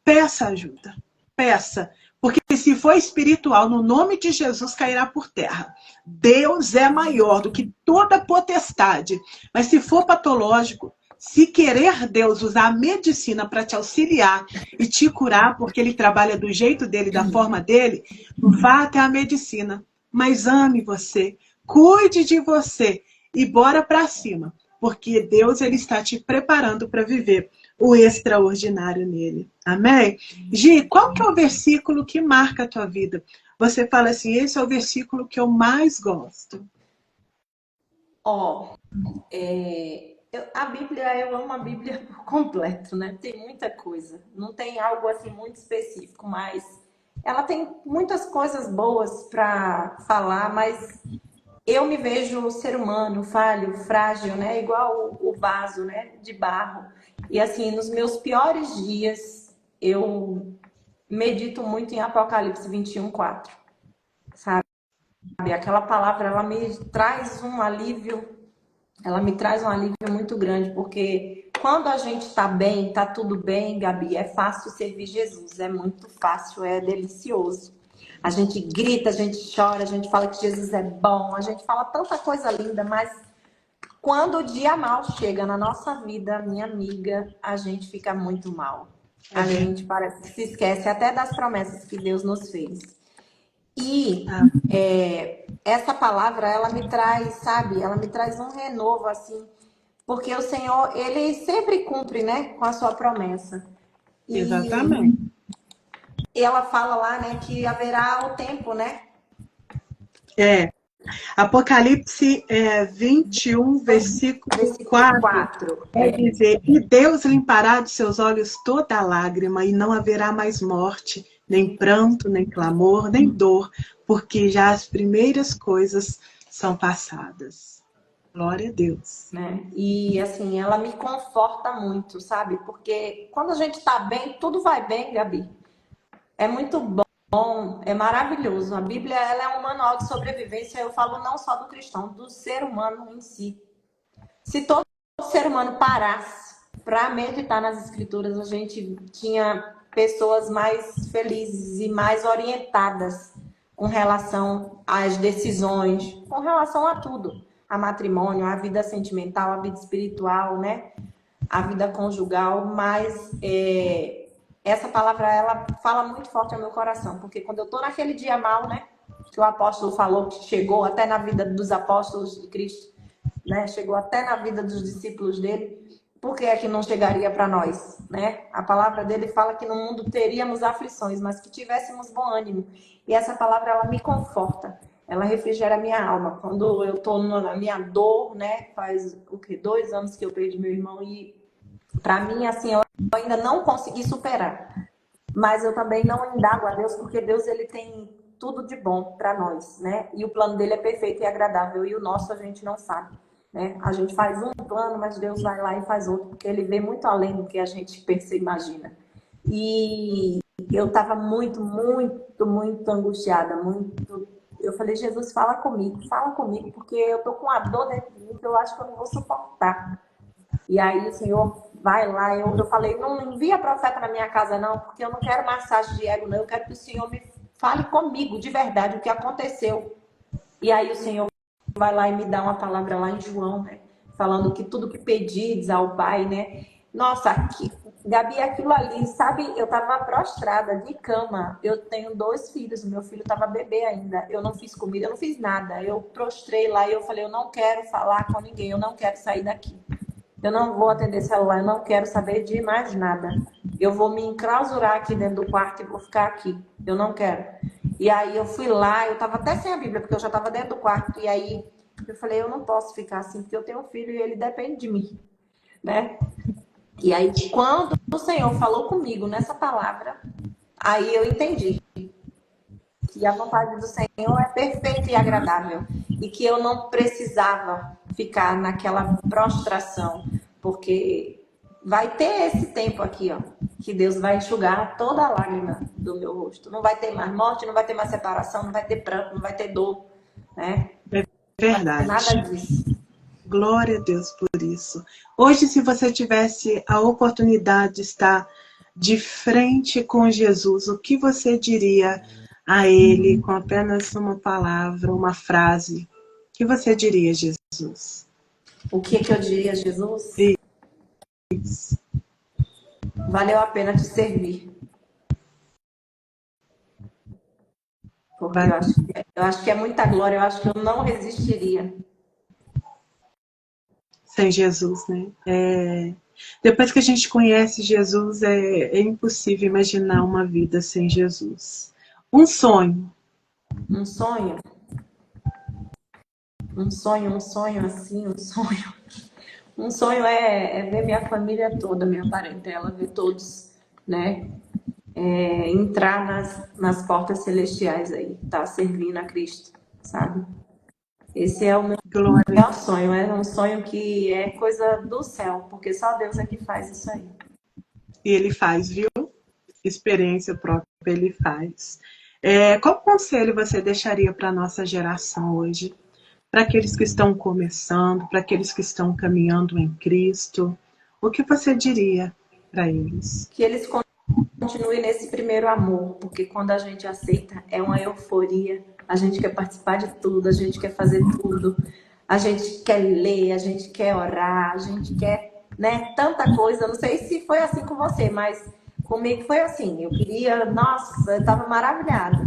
peça ajuda, peça. Porque se for espiritual, no nome de Jesus cairá por terra. Deus é maior do que toda potestade. Mas se for patológico, se querer Deus usar a medicina para te auxiliar e te curar, porque ele trabalha do jeito dele, da forma dele, vá até a medicina. Mas ame você, cuide de você e bora para cima. Porque Deus ele está te preparando para viver o extraordinário nele. Amém? Gi, qual que é o versículo que marca a tua vida? Você fala assim, esse é o versículo que eu mais gosto. Ó, a Bíblia, eu amo a Bíblia por completo, né? Tem muita coisa. Não tem algo assim muito específico, mas ela tem muitas coisas boas para falar, mas eu me vejo ser humano, falho, frágil, né? Igual o vaso, né? De barro. E assim, nos meus piores dias, eu medito muito em Apocalipse 21:4, sabe? Aquela palavra, ela me traz um alívio, ela me traz um alívio muito grande, porque quando a gente está bem, está tudo bem, Gabi, é fácil servir Jesus, é muito fácil, é delicioso. A gente grita, a gente chora, a gente fala que Jesus é bom, a gente fala tanta coisa linda, mas quando o dia mal chega na nossa vida, minha amiga, a gente fica muito mal. É A verdade. gente parece que se esquece até das promessas que Deus nos fez. E essa palavra, ela me traz, sabe? Ela me traz um renovo, assim, porque o Senhor, ele sempre cumpre, né, com a sua promessa. E Exatamente. ela fala lá, né, que haverá o tempo, né? É. Apocalipse 21, versículo Versículo 4, 4. vai dizer: E Deus limpará de seus olhos toda lágrima, e não haverá mais morte, nem pranto, nem clamor, nem dor, porque já as primeiras coisas são passadas. Glória a Deus. Né? E assim, ela me conforta muito, sabe? Porque quando a gente tá bem, tudo vai bem, Gabi. É muito bom, é maravilhoso. A Bíblia, ela é um manual de sobrevivência, eu falo não só do cristão, do ser humano em si. Se todo ser humano parasse para meditar nas escrituras, a gente tinha pessoas mais felizes e mais orientadas com relação às decisões, com relação a tudo, a matrimônio, a vida sentimental, a vida espiritual, né? A vida conjugal, mas essa palavra, ela fala muito forte ao meu coração, porque quando eu tô naquele dia mal, né? Que o apóstolo falou que chegou até na vida dos apóstolos de Cristo, né? Chegou até na vida dos discípulos dele. Por que é que não chegaria para nós, né? A palavra dele fala que no mundo teríamos aflições, mas que tivéssemos bom ânimo. E essa palavra, ela me conforta. Ela refrigera a minha alma. Quando eu estou na minha dor, né? Faz o quê? 2 anos que eu perdi meu irmão e para mim, assim, eu ainda não consegui superar. Mas eu também não indago a Deus, porque Deus, ele tem tudo de bom para nós, né? E o plano dele é perfeito e agradável, e o nosso a gente não sabe, né? A gente faz um plano, mas Deus vai lá e faz outro, porque ele vê muito além do que a gente pensa e imagina. E eu estava muito, muito, muito angustiada, muito. Eu falei, Jesus, fala comigo, porque eu tô com uma dor dentro de mim que eu acho que eu não vou suportar. E aí o Senhor vai lá, eu falei, não envia profeta na minha casa não, porque eu não quero massagem de ego não, eu quero que o Senhor me fale comigo de verdade o que aconteceu. E aí o Senhor vai lá e me dá uma palavra lá em João, né? Falando que tudo que pedires ao Pai, né? Nossa, Gabi, aquilo ali, sabe? Eu tava prostrada de cama. Eu tenho 2 filhos, meu filho tava bebê ainda. Eu não fiz comida, eu não fiz nada. Eu prostrei lá e eu falei, eu não quero falar com ninguém, eu não quero sair daqui. Eu não vou atender celular, eu não quero saber de mais nada. Eu vou me enclausurar aqui dentro do quarto e vou ficar aqui. Eu não quero. E aí eu fui lá, eu estava até sem a Bíblia, porque eu já estava dentro do quarto. E aí eu falei, eu não posso ficar assim, porque eu tenho um filho e ele depende de mim, né? E aí quando o Senhor falou comigo nessa palavra, aí eu entendi que a vontade do Senhor é perfeita e agradável e que eu não precisava ficar naquela prostração, porque vai ter esse tempo aqui, ó, que Deus vai enxugar toda a lágrima do meu rosto. Não vai ter mais morte, não vai ter mais separação, não vai ter pranto, não vai ter dor, né? É Não vai ter nada verdade. disso. Glória a Deus por isso. Hoje, se você tivesse a oportunidade de estar de frente com Jesus, o que você diria a Ele com apenas uma palavra, uma frase? O que você diria, Jesus? O que eu diria a Jesus? Isso. Valeu a pena te servir. Porque eu acho que é muita glória, eu acho que eu não resistiria. Sem Jesus, né? Depois que a gente conhece Jesus, é impossível imaginar uma vida sem Jesus. Um sonho. Um sonho. Um sonho assim, um sonho. Um sonho é ver minha família toda, minha parentela, ver todos, né? Entrar nas portas celestiais aí, tá servindo a Cristo, sabe? Esse é o meu Glória. maior sonho, é um sonho que é coisa do céu, porque só Deus é que faz isso aí. E Ele faz, viu? Experiência própria Ele faz. Qual conselho você deixaria para a nossa geração hoje? Para aqueles que estão começando, para aqueles que estão caminhando em Cristo, o que você diria para eles? Que eles continuem nesse primeiro amor, porque quando a gente aceita, é uma euforia. A gente quer participar de tudo, a gente quer fazer tudo, a gente quer ler, a gente quer orar, a gente quer, né, tanta coisa. Não sei se foi assim com você, mas comigo foi assim. Eu queria, nossa, eu estava maravilhada.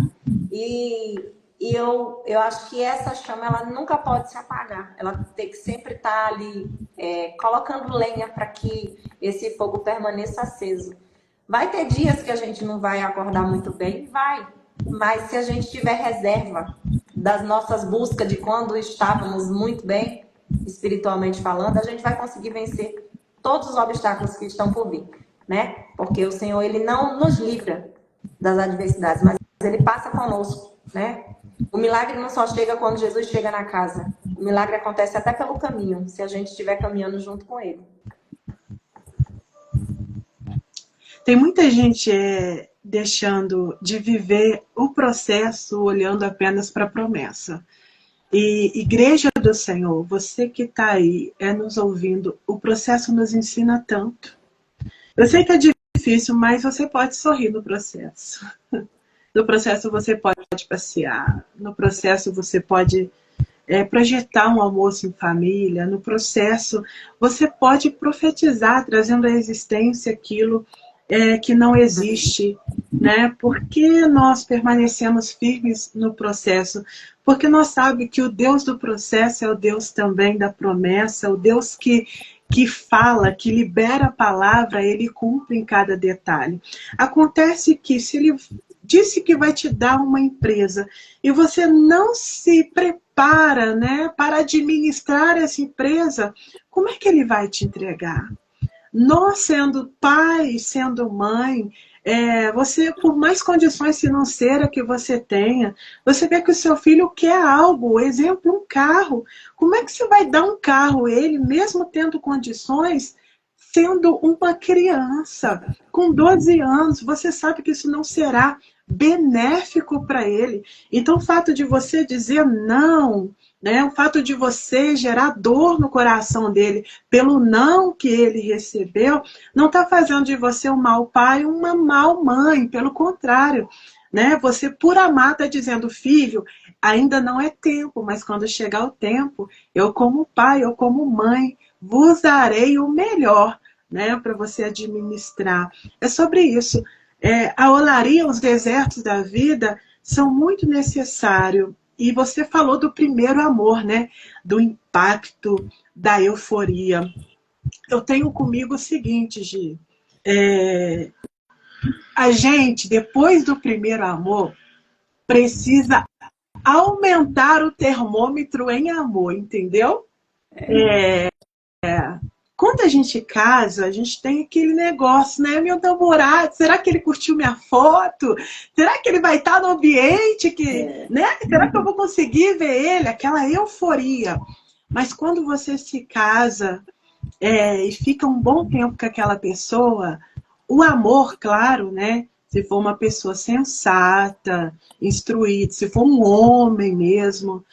E eu acho que essa chama, ela nunca pode se apagar. Ela tem que sempre estar ali, colocando lenha para que esse fogo permaneça aceso. Vai ter dias que a gente não vai acordar muito bem, vai. Mas se a gente tiver reserva das nossas buscas de quando estávamos muito bem, espiritualmente falando, a gente vai conseguir vencer todos os obstáculos que estão por vir, né? Porque o Senhor, Ele não nos livra das adversidades, mas Ele passa conosco, né? O milagre não só chega quando Jesus chega na casa. O milagre acontece até pelo caminho, se a gente estiver caminhando junto com Ele. Tem muita gente deixando de viver o processo olhando apenas para a promessa. E Igreja do Senhor, você que está aí nos ouvindo, o processo nos ensina tanto. Eu sei que é difícil, mas você pode sorrir no processo. No processo você pode passear, no processo você pode projetar um almoço em família, no processo você pode profetizar, trazendo à existência aquilo que não existe, né? Porque nós permanecemos firmes no processo, porque nós sabemos que o Deus do processo é o Deus também da promessa, o Deus que fala, que libera a palavra, ele cumpre em cada detalhe. Acontece que se ele disse que vai te dar uma empresa e você não se prepara, né, para administrar essa empresa, como é que ele vai te entregar? Nós, sendo pai, sendo mãe, você, por mais condições financeiras que você tenha, você vê que o seu filho quer algo, exemplo, um carro. Como é que você vai dar um carro a ele, mesmo tendo condições, sendo uma criança, com 12 anos? Você sabe que isso não será benéfico para ele. Então, o fato de você dizer não, né, o fato de você gerar dor no coração dele pelo não que ele recebeu, não está fazendo de você um mau pai, uma mau mãe, pelo contrário. Né? Você, por amar, está dizendo, filho, ainda não é tempo, mas quando chegar o tempo, eu como pai, eu como mãe, vos darei o melhor, né, para você administrar. É sobre isso. A olaria, os desertos da vida são muito necessários. E você falou do primeiro amor, né? Do impacto, da euforia. Eu tenho comigo o seguinte, Gi. A gente, depois do primeiro amor, precisa aumentar o termômetro em amor, entendeu? Quando a gente casa, a gente tem aquele negócio, né? Meu namorado, será que ele curtiu minha foto? Será que ele vai estar no ambiente né? Será que eu vou conseguir ver ele? Aquela euforia. Mas quando você se casa, e fica um bom tempo com aquela pessoa, o amor, claro, né? Se for uma pessoa sensata, instruída, se for um homem mesmo,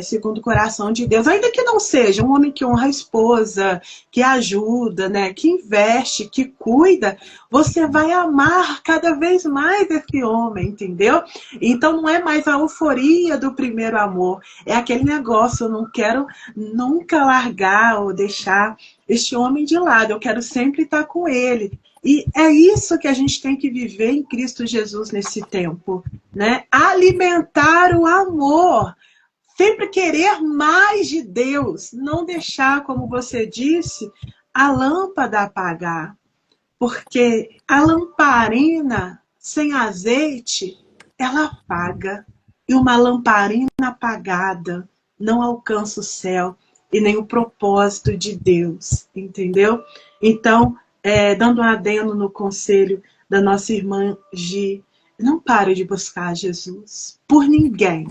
segundo o coração de Deus, ainda que não seja um homem que honra a esposa, que ajuda, né, que investe, que cuida, você vai amar cada vez mais esse homem, entendeu? Então não é mais a euforia do primeiro amor, é aquele negócio, eu não quero nunca largar ou deixar este homem de lado, eu quero sempre estar com ele. E é isso que a gente tem que viver em Cristo Jesus nesse tempo, né? Alimentar o amor. Sempre querer mais de Deus, não deixar, como você disse, a lâmpada apagar. Porque a lamparina sem azeite, ela apaga. E uma lamparina apagada não alcança o céu e nem o propósito de Deus, entendeu? Então, dando um adendo no conselho da nossa irmã Gi, não pare de buscar Jesus. Por ninguém.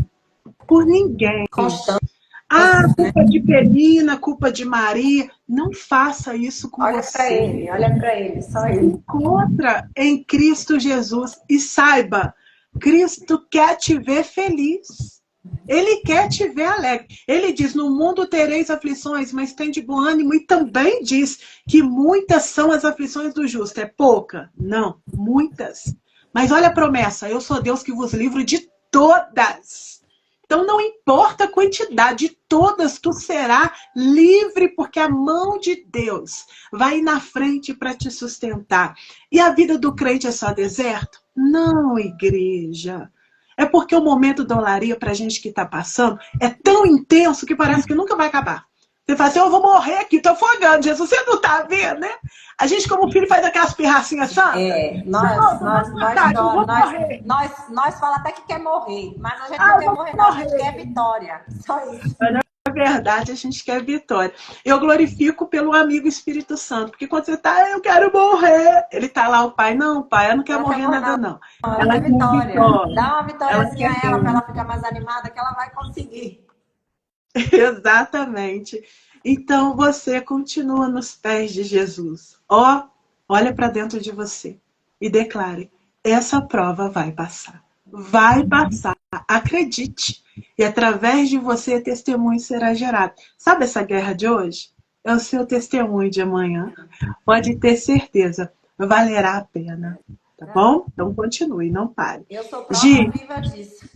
Por ninguém. Constância, né? Culpa de Penina, culpa de Maria. Não faça isso com você. Olha para ele, só Se ele. encontra em Cristo Jesus e saiba, Cristo quer te ver feliz. Ele quer te ver alegre. Ele diz, no mundo tereis aflições, mas tem de bom ânimo. E também diz que muitas são as aflições do justo. É pouca? Não, muitas. Mas olha a promessa, eu sou Deus que vos livro de todas. Então não importa a quantidade, de todas tu serás livre, porque a mão de Deus vai na frente para te sustentar. E a vida do crente é só deserto? Não, igreja. É porque o momento da olaria para a gente que está passando é tão intenso que parece que nunca vai acabar. Você fala assim, eu vou morrer aqui, estou afogando, Jesus, você não está vendo, né? A gente, como filho, faz aquelas pirracinhas santas. Nós falamos até que quer morrer, mas a gente não quer morrer, não, a gente quer vitória. Só isso. Na verdade, a gente quer vitória. Eu glorifico pelo amigo Espírito Santo, porque quando você está, eu quero morrer. Ele está lá, o pai, não, pai, eu não quero morrer nada, não. Ela quer vitória. Dá uma vitóriazinha a ela, para ela ficar mais animada, que ela vai conseguir. Exatamente. Então você continua nos pés de Jesus. Olha para dentro de você e declare: essa prova vai passar. Vai passar. Acredite. E através de você, testemunho será gerado. Sabe essa guerra de hoje? É o seu testemunho de amanhã. Pode ter certeza. Valerá a pena. Tá bom? Então continue, não pare. Eu sou prova viva disso.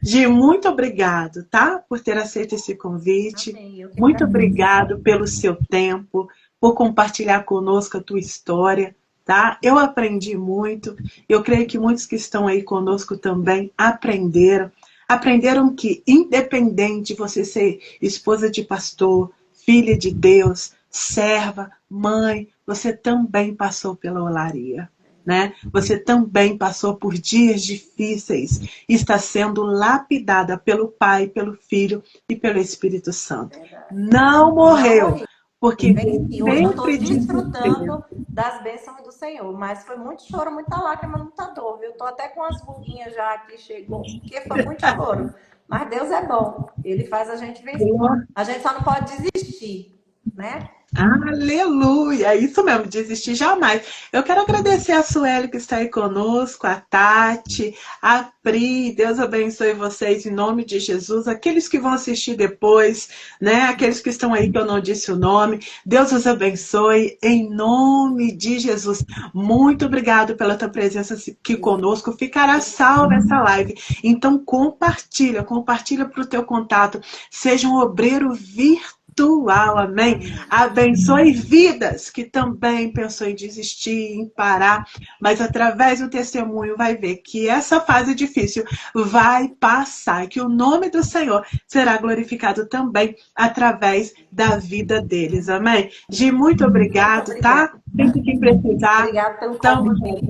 Gi, muito obrigado, tá? Por ter aceito esse convite. Muito obrigado pelo seu tempo, por compartilhar conosco a tua história, tá? Eu aprendi muito. Eu creio que muitos que estão aí conosco também aprenderam. Aprenderam que, independente de você ser esposa de pastor, filha de Deus, serva, mãe, você também passou pela olaria. Né? Você também passou por dias difíceis e está sendo lapidada pelo Pai, pelo Filho e pelo Espírito Santo. Não morreu, porque hoje eu estou desfrutando das bênçãos do Senhor, mas foi muito choro, muita lágrima, muita dor, viu? Estou até com as ruguinhas já que chegou, porque foi muito choro. Mas Deus é bom, Ele faz a gente vencer. A gente só não pode desistir, né? Aleluia, isso mesmo, desistir jamais. Eu quero agradecer a Sueli que está aí conosco, a Tati, a Pri, Deus abençoe vocês em nome de Jesus, aqueles que vão assistir depois, né? Aqueles que estão aí que eu não disse o nome, Deus os abençoe em nome de Jesus. Muito obrigado pela tua presença aqui conosco, ficará salva essa live. Então compartilha para o teu contato, seja um obreiro virtuoso. Amém? Abençoe vidas que também pensou em desistir, em parar, mas através do testemunho vai ver que essa fase difícil vai passar, que o nome do Senhor será glorificado também através da vida deles. Amém? Gi, muito obrigado, tá? Sempre que precisar. Obrigada pelo convite.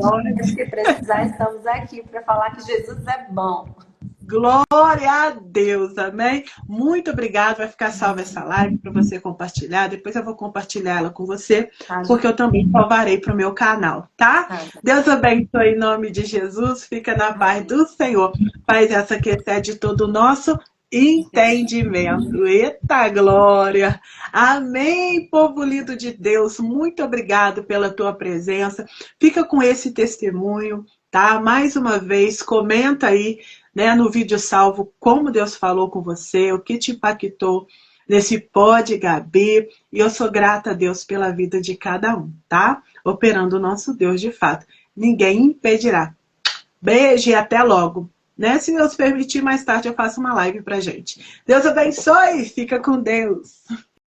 Sempre que precisar, estamos aqui para falar que Jesus é bom. Glória a Deus, amém? Muito obrigado, vai ficar salva essa live para você compartilhar, depois eu vou compartilhar ela com você, porque eu também salvarei para o meu canal, tá? Deus abençoe em nome de Jesus, fica na paz do Senhor, paz essa que excede todo o nosso entendimento. Eita glória! Amém, povo lindo de Deus. Muito obrigado pela tua presença. Fica com esse testemunho, tá? Mais uma vez, comenta aí, né, no vídeo salvo como Deus falou com você, o que te impactou nesse Pod Gabi. E eu sou grata a Deus pela vida de cada um, tá? Operando o nosso Deus de fato. Ninguém impedirá. Beijo e até logo. Né? Se Deus permitir, mais tarde eu faço uma live pra gente. Deus abençoe, fica com Deus.